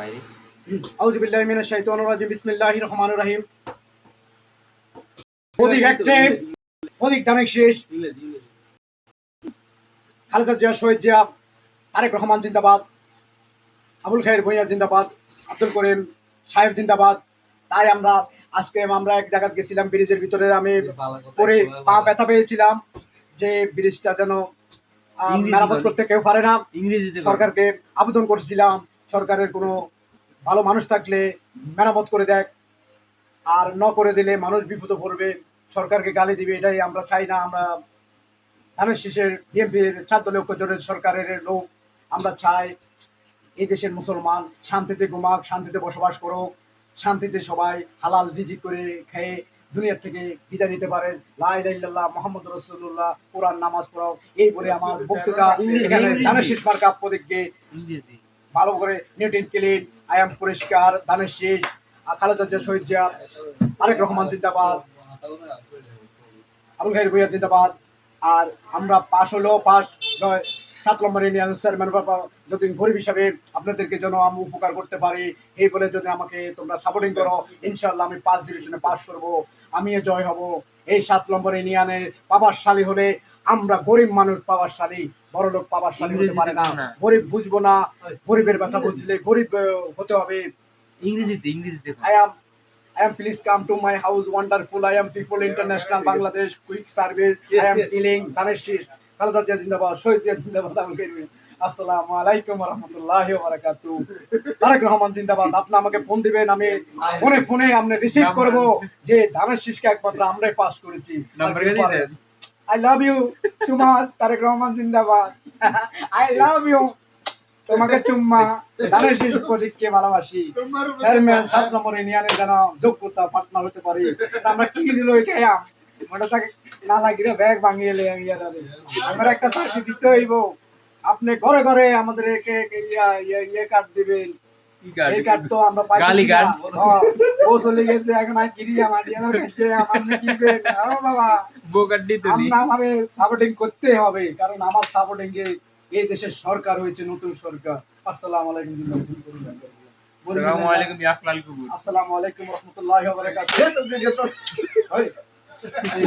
বাইরে। আউযু বিল্লাহি মিনাশ শাইতানির রাজিম। বিসমিল্লাহির রহমানির রহিম। প্রতীক একটাই, প্রতীক ধানের শীষ। খালেদা জিয়া, শহীদ জিয়া, তারেক রহমান জিন্দাবাদ, আবুল খায়ের ভূঁইয়া জিন্দাবাদ, আব্দুল করিম সাহেব জিন্দাবাদ। তাই আজকে আমরা এক জায়গায় গেছিলাম, ব্রিজের ভিতরে আমি পরে পা ব্যথা পেয়েছিলাম যে ব্রিজটা যেন মেরামত করতে কেউ পারে না। সরকারকে আবেদন করেছিলাম, সরকারের কোনো ভালো মানুষ থাকলে মেরামত করে দেয়, আর ন করে দিলে মানুষ বিপদে পড়বে, সরকারকে গালি দিবে। এটাই আমরা চাই না। আমরা ধানের শীষের বিএনপির 4 দলীয় ঐক্যজোটের সরকারের লোক। আমরা চাই এই দেশের মুসলমান শান্তিতে ঘুমাক, শান্তিতে বসবাস করুক, শান্তিতে সবাই হালাল রিজিক করে খেয়ে দুনিয়া থেকে বিদায় নিতে পারেন। লা ইলাহা ইল্লাল্লাহ মুহাম্মাদুর রাসূলুল্লাহ, কোরআন নামাজ পড়াও। এই বলে আমার বক্তৃতা এখানে ধানের শীষ মার্কা প্রতীকে ভালো করে neat and clean, I am পরিষ্কার, ধানের শীষ, খালেদা জিয়া, শহীদ জিয়া, তারেক রহমান জিন্দাবাদ, আবুল খায়ের ভূঁইয়া জিন্দাবাদ। আর আমরা পাস হলেও পাস 7 নম্বর ইউনিয়ন চেয়ারম্যান যদি গরিব হিসাবে আপনাদেরকে যেন আমি উপকার করতে পারি, এই বলে যদি আমাকে তোমরা সাপোর্টিং করো, ইনশাল্লাহ আমি 5 ডিভিশনে পাস করব, আমিও জয় হব। এই 7 নম্বর ইউনিয়নের পাওয়ারশালী হলে আমরা গরিব মানুষ পাওয়ারশালী, বড় লোক পাওয়ারশালী হতে পারে না। গরিব বুঝবো না, গরিবের ব্যথা বুঝলে গরিব হতে হবে। ইংরেজিতে I am please come to my house, wonderful. I am people international Bangladesh, quick service. I am feeling Dhanesh Shish, Khaleda Zia জিন্দাবাদ, শহীদ জিয়া জিন্দাবাদ, আবুল খায়ের ভূঁইয়া। আসসালামু আলাইকুম ওয়া রাহমাতুল্লাহি ওয়া বারাকাতুহু। তারেক রহমান জিন্দাবাদ। আপনি আমাকে ফোন দিবেন, আমি ফোনে আপনি রিসিভ করব যে ধানের শীষকে একমাত্র আমরাই পাস করেছি। I love you too much, Tarique Rahman জিন্দাবাদ। I love you, তোমাকে চুম্মা। ধানের শীষ প্রতীককে ভালোবাসি। চেয়ারম্যান 7 নম্বর ইউনিয়নের যেন যোগ্যতা পার্টনার হতে পারি। আমরা কি দিল খাইয়াম ওটা তাকে না লাগিয়ে ব্যাগ ভাঙিয়ে আমরা একটা সার্টি দিতে হইব। আপনি ঘরে ঘরে আমাদের ইয়ে কার্ড দিবেন। এই কার্ড তো আমরা পাইছি না। ও চলে গেছে, এখন আর কি দিয়া মারিয়া খাইছে আমার কি বে। ও বাবা বোকার দিতে দি আমরা আমারে সাপোর্টিং করতে হবে, কারণ আমার সাপোর্টিং এ এই দেশের সরকার হয়েছে নতুন সরকার। আসসালামু আলাইকুম। আসসালামু আলাইকুম ইয়া আখলাল কুবুর। আসসালামু আলাইকুম ওয়া রাহমাতুল্লাহি ওয়া বারাকাতুহু।